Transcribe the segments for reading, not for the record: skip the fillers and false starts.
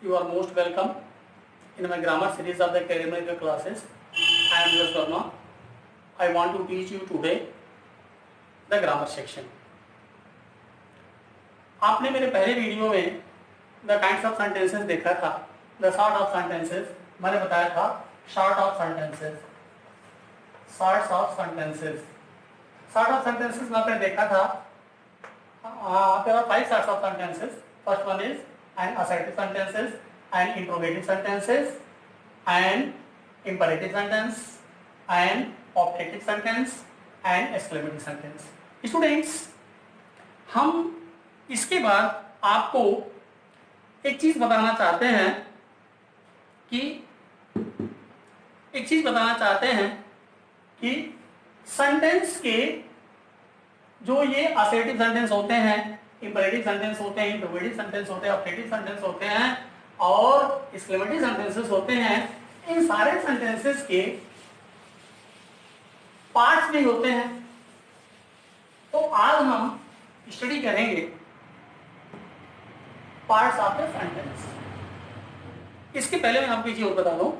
You are most welcome in my grammar series of the academic classes. I am Yash Verma. I want to teach you today the grammar section. आपने मेरे पहले video में the kinds of sentences देखा था, the sort of sentences मैंने बताया था, sort of sentences, sorts of sentences. Sort of sentences में आपने देखा था, there are 5 sorts of sentences. First one is an assertive sentences, and interrogative sentences, and imperative sentence, and optative sentence, and exclamative sentence. Students, हम इसके बाद आपको एक चीज बताना चाहते हैं कि सेंटेंस के जो ये असर्टिव सेंटेंस होते हैं, इंपरेटिव सेंटेंस होते हैं, इंटरोगेटिव सेंटेंस होते हैं, ऑब्जेक्टिव सेंटेंस होते हैं और एक्सक्लेमेटिव सेंटेंसेस होते हैं, इन सारे सेंटेंसेस के पार्ट्स भी होते हैं। तो आज हम स्टडी करेंगे पार्ट्स ऑफ द सेंटेंस। इसके पहले मैं आपको एक चीज और बता दूं,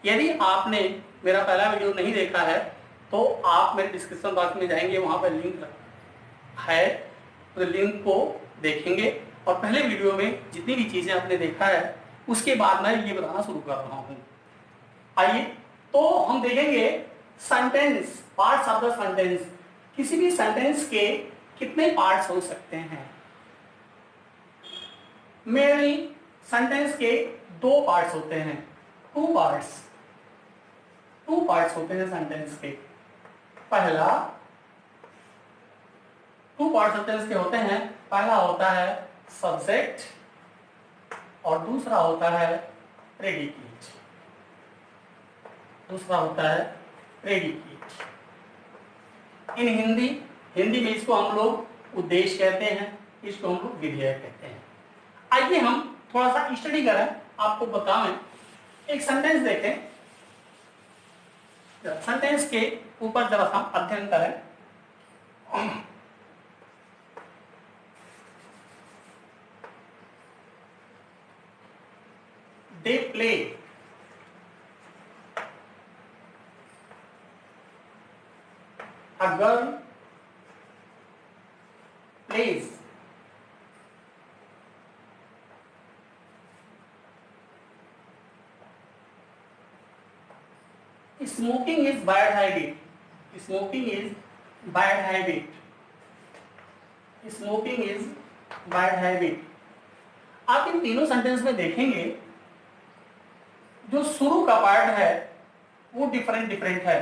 यदि आपने मेरा पहला वीडियो नहीं देखा है तो आप मेरे डिस्क्रिप्शन बॉक्स में जाएंगे, वहां पर लिंक है, तो लिंक को देखेंगे और पहले वीडियो में जितनी भी चीजें आपने देखा है उसके बाद मैं ये बताना शुरू कर रहा हूं। आइए तो हम देखेंगे sentence, parts of the sentence. किसी भी सेंटेंस के कितने पार्ट्स हो सकते हैं? मेनली सेंटेंस के 2 पार्ट्स होते हैं, 2 पार्ट्स होते हैं सेंटेंस के। पहला 2 पार्ट सेंटेंस के होते हैं, पहला होता है सब्जेक्ट और दूसरा होता है प्रेडिकेट। इन हिंदी में इसको हम लोग उद्देश्य कहते हैं, इसको हम लोग विधेयक कहते हैं। आइए हम थोड़ा सा स्टडी करें, आपको बताएं, एक सेंटेंस देखें, सेंटेंस के ऊपर जरा हम अध्ययन करें। They play. A girl plays. Smoking is bad habit. Smoking is bad habit. Smoking is bad habit. आप इन तीनों सेंटेंस में देखेंगे जो शुरू का पार्ट है वो डिफरेंट है।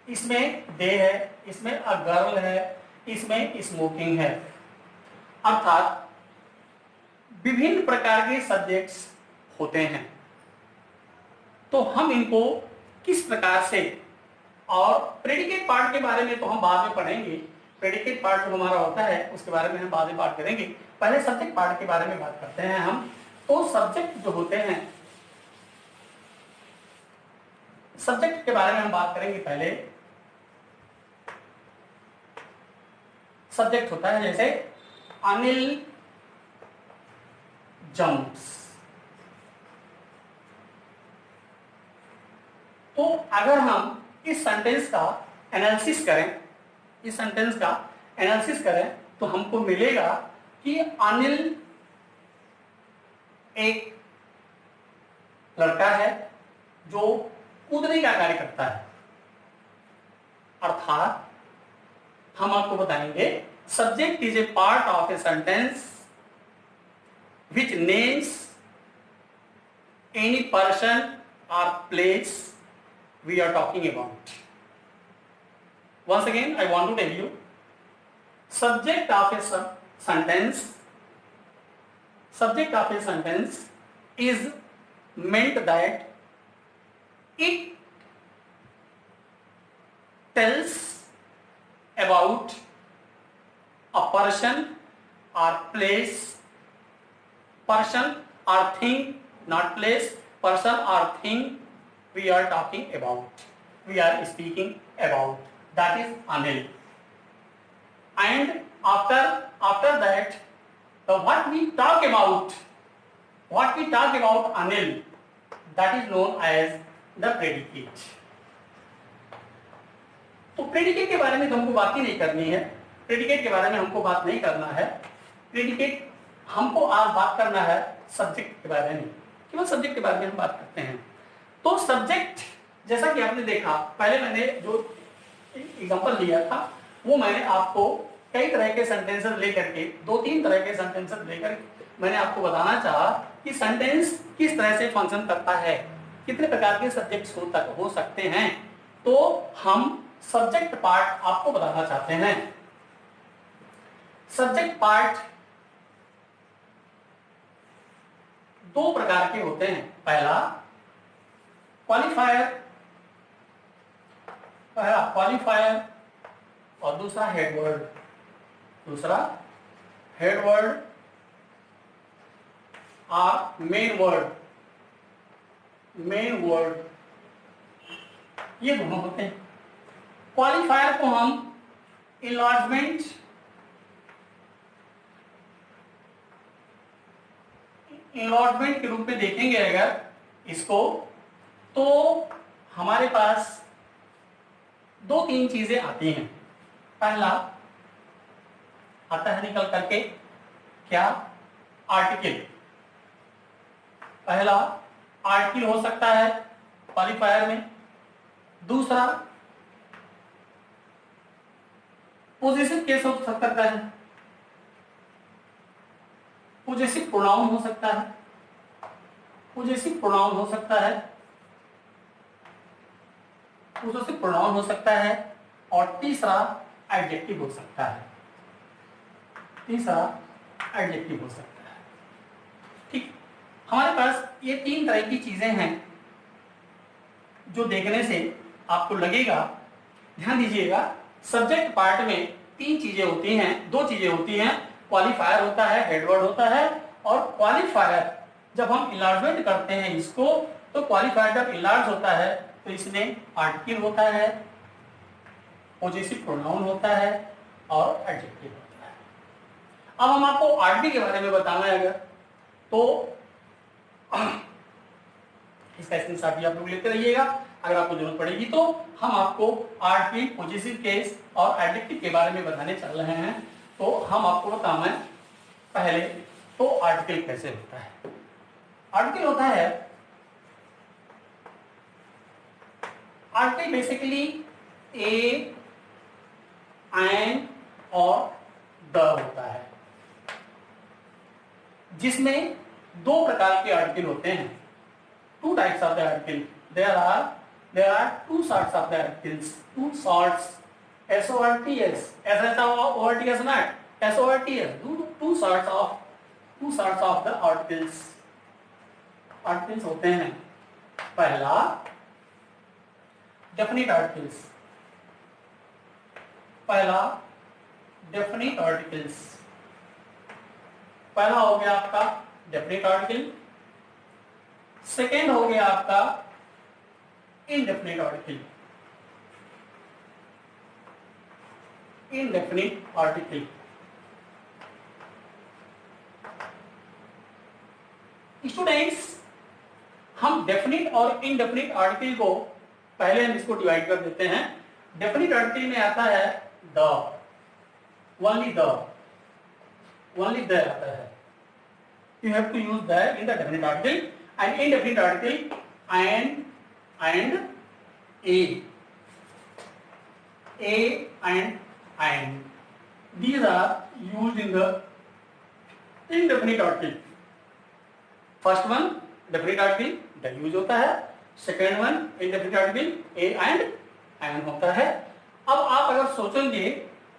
इसमें दे है, इसमें अ गर्ल है, इसमें स्मोकिंग है। अर्थात विभिन्न प्रकार के सब्जेक्ट्स होते हैं। तो हम इनको किस प्रकार से, और प्रेडिकेट पार्ट के बारे में तो हम बाद में पढ़ेंगे, प्रेडिकेट पार्ट जो हमारा होता है उसके बारे में हम बाद में बात करेंगे। पहले सब्जेक्ट पार्ट के बारे में बात करते हैं हम। तो सब्जेक्ट जो होते हैं, सब्जेक्ट के बारे में हम बात करेंगे। पहले सब्जेक्ट होता है जैसे अनिल जंप्स। तो अगर हम इस सेंटेंस का एनालिसिस करें, तो हमको मिलेगा कि अनिल एक लड़का है जो कूदने का कार्य करता है। अर्थात हम आपको बताएंगे subject is a part of a sentence which names any person और place we are talking about. Once again, I want to tell you, subject of a sentence is meant that it tells about a person or place, person or thing, not place, person or thing we are talking about, we are speaking about, that is Anil. And after that तो what we talk about Anil, that is known as the predicate. तो predicate के बारे में तो हमको बात ही नहीं करनी है, प्रेडिकेट के बारे में हमको बात नहीं करना है। प्रेडिकेट हमको आज बात करना है सब्जेक्ट के बारे में, केवल सब्जेक्ट के बारे में हम बात करते हैं। तो सब्जेक्ट, जैसा कि आपने देखा, पहले मैंने जो एग्जांपल लिया था वो मैंने आपको कई तरह के सेंटेंसेस लेकर के, 2-3 तरह के सेंटेंसेस लेकर मैंने आपको बताना चाहा कि सेंटेंस किस तरह से फंक्शन करता है, कितने प्रकार के सब्जेक्ट्स हो सकते हैं। तो हम सब्जेक्ट पार्ट आपको बताना चाहते हैं। सब्जेक्ट पार्ट 2 प्रकार के होते हैं। पहला क्वालिफायर और दूसरा हेडवर्ड। और मेन वर्ड, ये दोनों होते हैं। क्वालिफायर को हम इनलार्जमेंट के रूप में देखेंगे अगर इसको, तो हमारे पास 2-3 चीजें आती हैं। पहला आता है निकल करके क्या, आर्टिकल। पहला आर्टिकल हो सकता है क्वालिफायर में। दूसरा पोजेसिव केस हो सकता है, पोजेसिव प्रोनाउन हो सकता है, और तीसरा एडजेक्टिव हो सकता है। ठीक, हमारे पास ये 3 तरह की चीजें हैं जो देखने से आपको लगेगा। ध्यान दीजिएगा, सब्जेक्ट पार्ट में 3 चीजें होती हैं, 2 चीजें होती हैं। क्वालिफायर होता है, हेडवर्ड होता है। और क्वालिफायर जब हम इलार्जमेंट करते हैं इसको, तो क्वालिफायर जब इलार्ज होता है तो इसमें आर्टिकल होता है, पोजेसिव प्रोनाउन होता है और एडजेक्टिव होता है। अब हम आपको आर्टिकल के बारे में बताना है अगर, तो इसका स्क्रीनशॉट भी आप लोग लेते रहिएगा, अगर आपको जरूरत पड़ेगी तो। हम आपको आर्टिकल, पोजेसिव केस और एडजेक्टिव के बारे में बताने चल रहे हैं। तो हम आपको बताना है पहले तो आर्टिकल कैसे होता है। आर्टिकल होता है, आर्टिकल बेसिकली ए, एन और द होता है, जिसमें 2 प्रकार के आर्टिकल होते हैं। 2 types of the article. There are 2 sorts of the articles. 2 sorts. S-O-R-T-S. S-O-R-T-S not. S-O-R-T-S. 2 sorts of the articles. Articles होते हैं। पहला definite articles. पहला हो गया आपका definite article। सेकेंड हो गया आपका indefinite article। स्टूडेंट्स, हम डेफिनिट और इनडेफिनिट आर्टिकल को पहले हम इसको डिवाइड कर देते हैं। डेफिनिट आर्टिकल में आता है द, ओनली द आता है। You have to use the in the definite article. and indefinite article and and these are used in the indefinite article. First one definite article the use होता है, second one indefinite article a and होता है। अब आप अगर सोचेंगे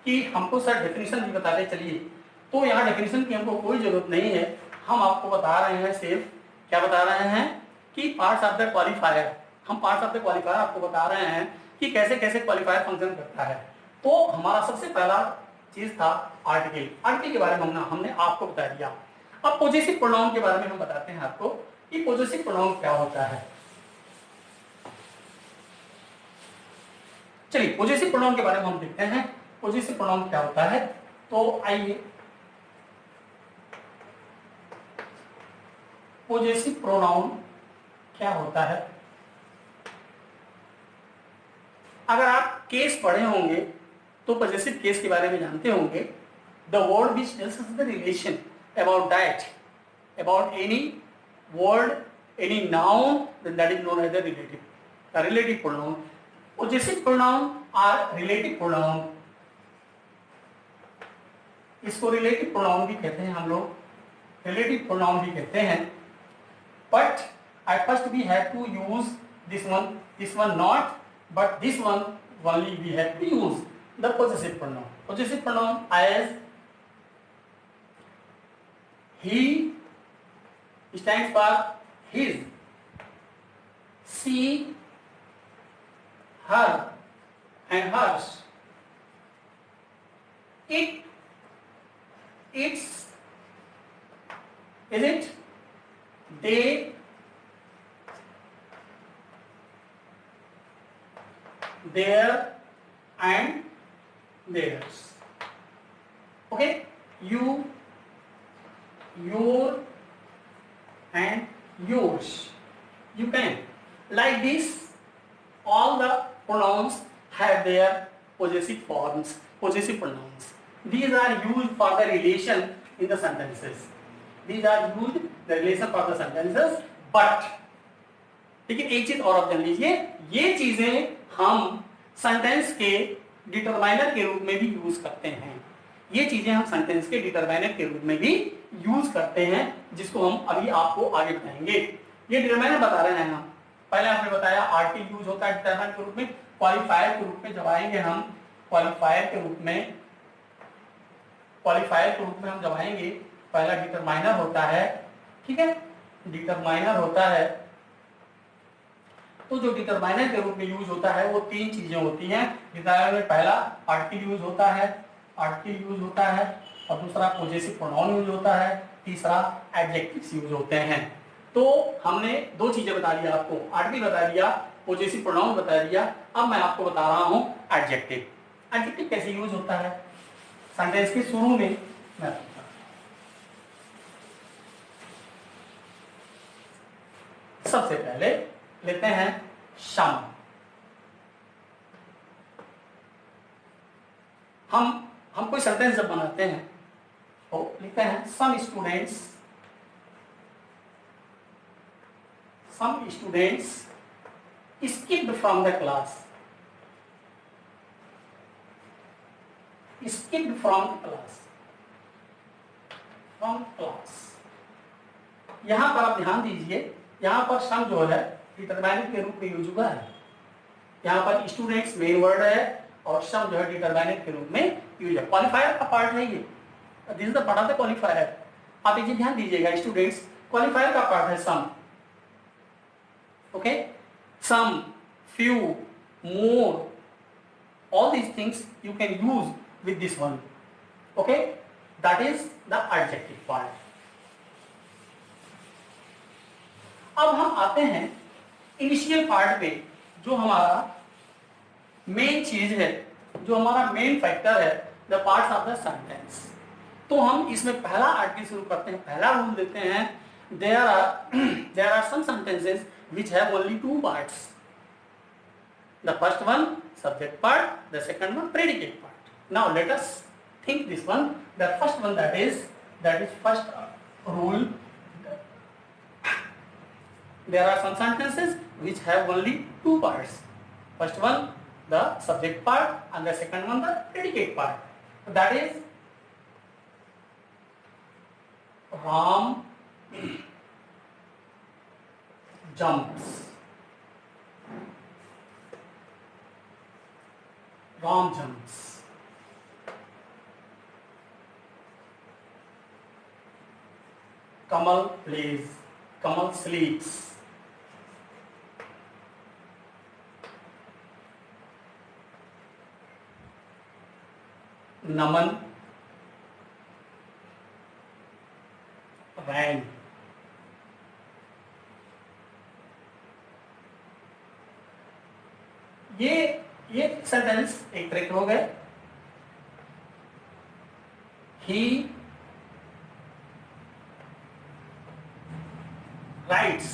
कि हमको सर डेफिनेशन भी बताते चलिए, तो यहाँ डेफिनेशन की हमको कोई जरूरत नहीं है। हम आपको बता रहे हैं सिर्फ क्या बता रहे हैं कि पार्ट्स ऑफ द क्वालिफायर, हम पार्ट्स ऑफ द क्वालिफायर आपको बता रहे हैं कि कैसे कैसे क्वालिफायर फंक्शन करता है। तो हमारा सबसे पहला चीज था आर्टिकल। आर्टिकल के बारे में हमने आपको बता दिया। अब पोजेसिव प्रोनाउन के बारे में हम बताते हैं आपको कि पोजेसिव प्रोनाउन क्या होता है। चलिए पोजेसिव प्रोनाउन के बारे में हम देखते हैं, पोजेसिव प्रोनाउन क्या होता है। तो आइए पोजेसिव प्रोनाउन क्या होता है? अगर आप केस पढ़े होंगे तो पोजेसिव केस के बारे में जानते होंगे. The word which tells us the relation about that, about any word, any noun, then that is known as the relative. The relative pronoun. Possessive pronoun are relative pronoun. इसको relative pronoun भी कहते हैं हम लोग, relative pronoun भी कहते हैं. But I first we have to use this one not, but this one only we have to use the possessive pronoun. Possessive pronoun as he stands for his, she, her and hers, it, its, is it, they, their and theirs. Okay, you, your and yours. You can, like this, all the pronouns have their possessive forms, possessive pronouns. These are used for the relation in the sentences. These are used the relation for the sentences. But लेकिन एक चीज और आप जान लीजिए, ये चीजें हम सेंटेंस के डिटरमाइनर के रूप में भी यूज करते हैं. ये चीजें हम सेंटेंस के डिटरमाइनर के रूप में भी यूज करते हैं, जिसको हम अभी आपको आगे बताएंगे. ये डिटरमाइनर बता रहे हैं हम. पहले हमने बताया आर्टिकल यूज होता है डिटरमाइनर के रूप में, क्वालिफायर के रूप में जब आएंगे हम, क्वालिफायर के रूप में हम जब आएंगे, पहला डिटरमाइनर होता है. ठीक है, डिटरमाइनर होता है. तो जो डिटरमाइनर के रूप में यूज होता है वो तीन चीजें होती हैं. डिटरमाइनर में पहला आर्टिकल यूज होता है, और दूसरा पोजेसिव प्रोनाउन यूज होता है, तीसरा एडजेक्टिव्स यूज होते हैं. तो हमने दो चीजें बता दिया आपको, आर्टिकल बता दिया, पोजेसिव प्रोनाउन बता दिया. अब मैं आपको बता रहा हूं एडजेक्टिव. एडजेक्टिव कैसे यूज होता है सेंटेंस के शुरू में, मैं सबसे पहले लेते हैं सम. हम कोई सेंटेंस जब बनाते हैं तो लिखते हैं some students skipped from the class. Skipped from class. यहां पर आप ध्यान दीजिए, यहां पर सम जो है डिटरमाइनर के रूप में यूज हुआ है. यहां पर स्टूडेंट्स मेन वर्ड है और सम जो है डिटरमाइनर के रूप में यूज है. क्वालिफायर का पार्ट है ये, this is the part of the qualifier. आप ये ध्यान दीजिएगा, स्टूडेंट्स क्वालिफायर का पार्ट है some. Okay, some, few, more, all these things you can use with this one. Okay, that is the adjective part. अब हम आते हैं इनिशियल पार्ट पे, जो हमारा मेन चीज है, जो हमारा मेन फैक्टर है, the parts of the sentence. तो हम इसमें पहला आर्टिकल शुरू करते हैं. पहला रूल देते हैं, there are some sentences which have only two parts. The first one subject part, the second one predicate part. Now let us think this one. The first one, that is first rule. There are some sentences which have only two parts. First one the subject part and the second one the predicate part. That is Ram jumps. Ram jumps. Kamal plays. Kamal sleeps. Naman ran. ये sentence एक तरह के हो गए. He rights,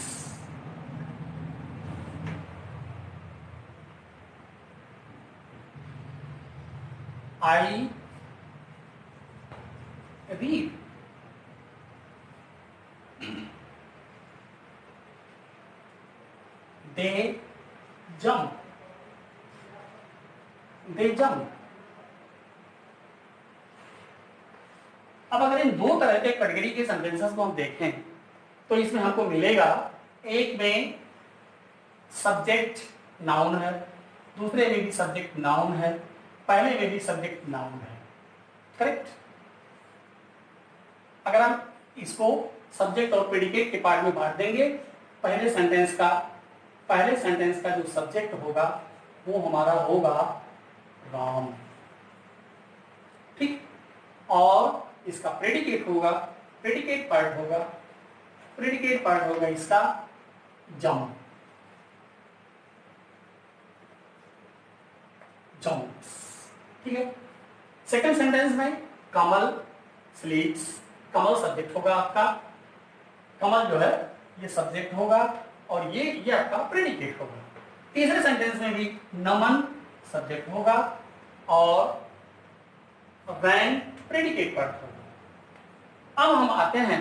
I read, they jump, they jump. अब अगर इन दो तरह के कैटेगरी के सेंटेंसेस को हम देखें तो इसमें हमको मिलेगा, एक में सब्जेक्ट नाउन है, दूसरे में भी सब्जेक्ट नाउन है, पहले में भी सब्जेक्ट नाउन है, करेक्ट। अगर हम इसको सब्जेक्ट और प्रेडिकेट के पार्ट में बांट देंगे, पहले सेंटेंस का जो सब्जेक्ट होगा वो हमारा होगा राम, ठीक, और इसका प्रेडिकेट पार्ट होगा इसका जंप, ठीक है। सेकंड सेंटेंस में कमल स्लीप्स, कमल सब्जेक्ट होगा आपका, कमल जो है ये सब्जेक्ट होगा और ये आपका प्रेडिकेट होगा। तीसरे सेंटेंस में भी नमन सब्जेक्ट होगा और रैन प्रेडिकेट पार्ट होगा। अब हम आते हैं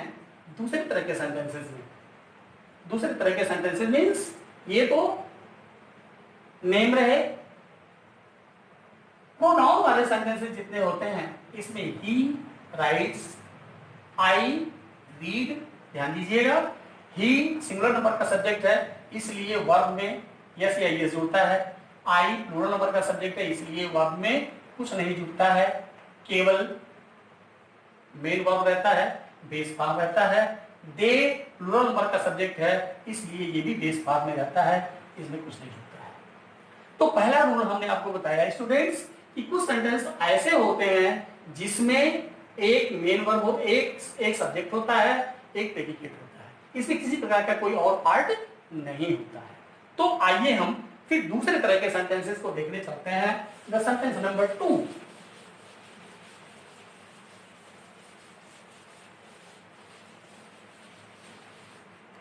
दूसरे तरह के सेंटेंसेस में। दूसरे तरह के सेंटेंसेस मीन्स ये तो नेम रहे, प्रोनाउन वाले सेंटेंसेस जितने होते हैं इसमें ही राइट्स, आई रीड, ध्यान दीजिएगा ही सिंगुलर नंबर का सब्जेक्ट है इसलिए वर्ब में यस या यस जुड़ता है, आई प्लूरल नंबर का सब्जेक्ट है इसलिए वर्ब में कुछ नहीं जुड़ता है, केवल मेन वर्ब रहता है, बेस फॉर्म रहता है। दे प्लूरल नंबर का सब्जेक्ट है इसलिए ये भी बेस फॉर्म में रहता है, इसमें कुछ नहीं जुड़ता है। तो पहला रूल हमने आपको बताया स्टूडेंट्स कि कुछ सेंटेंस ऐसे होते हैं जिसमें एक मेन वर्ब हो, एक सब्जेक्ट होता है, एक प्रेडिकेट होता है, इसमें किसी प्रकार का कोई और पार्ट नहीं होता है। तो आइए हम फिर दूसरे तरह के सेंटेंसेस को देखने चलते हैं। The sentence number 2,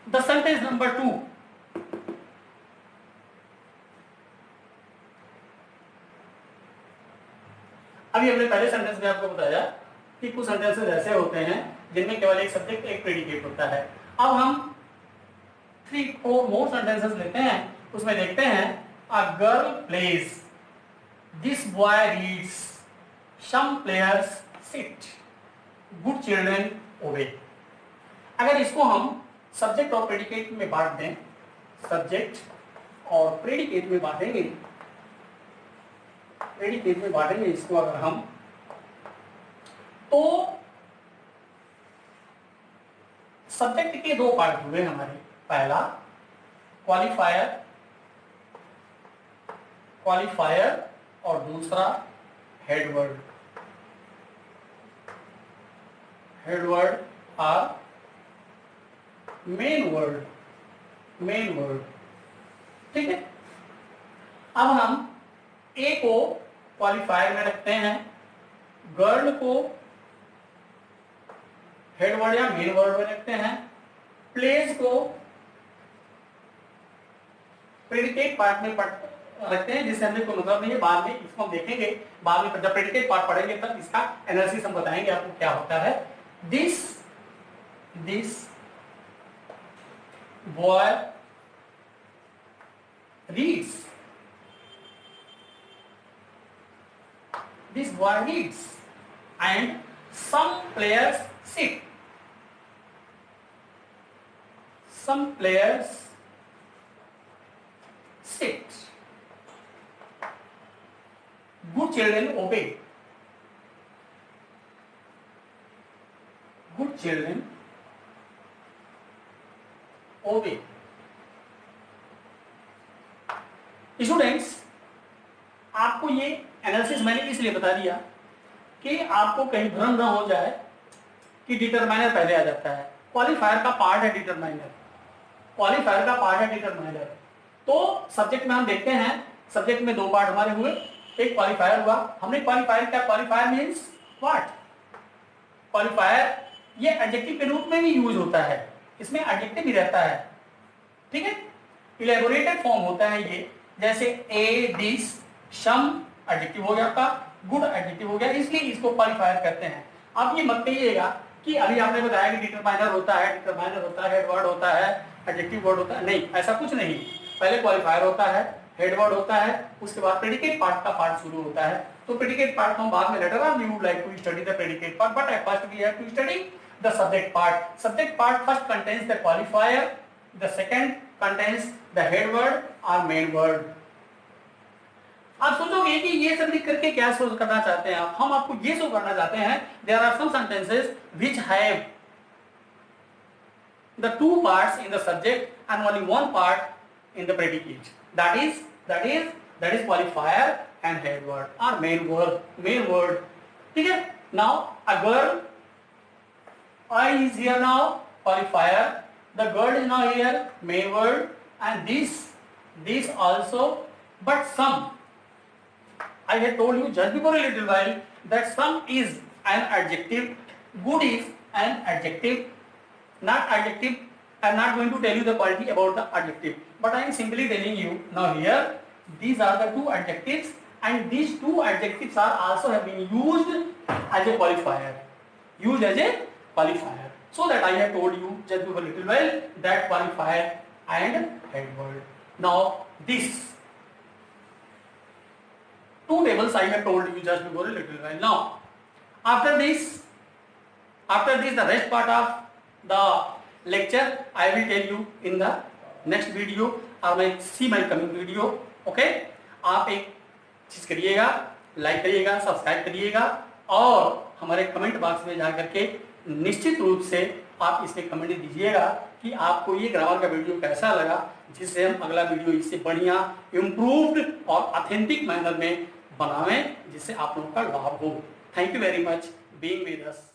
the sentence number 2, अभी हमने पहले सेंटेंस में आपको बताया कि कुछ सेंटेंसेस ऐसे होते हैं जिनमें केवल एक सब्जेक्ट एक प्रेडिकेट होता है। अब हम 3-4 मोर सेंटेंसेस लेते हैं, उसमें देखते हैं a girl plays, this boy reads, some players sit, good children obey. अगर इसको हम सब्जेक्ट और प्रेडिकेट में बांट दें, सब्जेक्ट और प्रेडिकेट में बांटेंगे, इसको अगर हम, तो सब्जेक्ट के दो पार्ट हुए हमारे, पहला क्वालिफायर और दूसरा हेडवर्ड और मेन वर्ड, ठीक है। अब हम ए को क्वालिफायर में रखते हैं, गर्ल को हेडवर्ड या मेन वर्ड में रखते हैं, प्लेस को प्रेडिकेट पार्ट में रखते हैं, जिससे हमने कोई मतलब नहीं है। बाद में इसको हम देखेंगे, बाद में जब प्रेडिकेट पार्ट पढ़ेंगे तब इसका एनालिसिस हम बताएंगे आपको क्या होता है। This boy reads, this boy reads and some players sit, good children obey, students आपको ये एनालिसिस मैंने इसलिए बता दिया कि आपको कहीं भ्रम न हो जाए कि डिटरमाइनर पहले आ जाता है। क्वालिफायर का पार्ट है डिटरमाइनर, तो सब्जेक्ट में हम देखते हैं, सब्जेक्ट में दो पार्ट हमारे हुए, एक क्वालिफायर हुआ। हमने क्वालिफायर मींस व्हाट? क्वालिफायर ये एडजेक्टिव के रूप में भी यूज होता है, इसमें एडजेक्टिव भी रहता है, ठीक है। इलेबोरेटेड फॉर्म होता है ये, जैसे ए दिस, सम एडजेक्टिव हो गया आपका, गुड एडजेक्टिव हो गया, इसलिए इसको क्वालिफायर कहते हैं। अब ये मत कहिएगा कि अभी आपने बताया कि डिटरमाइनर होता है, हेड वर्ड होता है, एडजेक्टिव वर्ड होता है, नहीं, ऐसा कुछ नहीं। पहले क्वालिफायर होता है, हेड वर्ड होता है, उसके बाद प्रेडिकेट पार्ट का पार्ट शुरू होता है। तो प्रेडिकेट पार्ट हम बाद में later on we would like to study the predicate part, but at first we have to study the subject part. Subject part first contains the qualifier, the second contains the head word और main word. आप सोचोगे कि ये सब लिख करके क्या show करना चाहते हैं आप? हम आपको ये शो करना चाहते हैं there are some sentences which have the two parts in the subject and only one part in the predicate, that is qualifier and head word or main word, ठीक है। now a girl, I is here now qualifier, the girl is now here main word, and this also, but some, I had told you just before a little while that some is an adjective, good is an adjective, not adjective. I am not going to tell you the quality about the adjective, but I am simply telling you now here these are the two adjectives, and these two adjectives are also have been used as a qualifier, so that I have told you just before a little while that qualifier and head word. Now this two tables I have told you just before a little while. Now after this the rest part of the lecture I will tell you in the next video or my see my coming video. okay, आप एक चीज करिएगा, like करिएगा, subscribe करिएगा और हमारे comment box में जा करके निश्चित रूप से आप इसमें कमेंट दीजिएगा कि आपको ये ग्रामर का वीडियो कैसा लगा, जिससे हम अगला वीडियो इससे बढ़िया इम्प्रूव्ड और ऑथेंटिक मैनर में बनावें, जिससे आप लोगों का लाभ हो। Thank you very much being with us.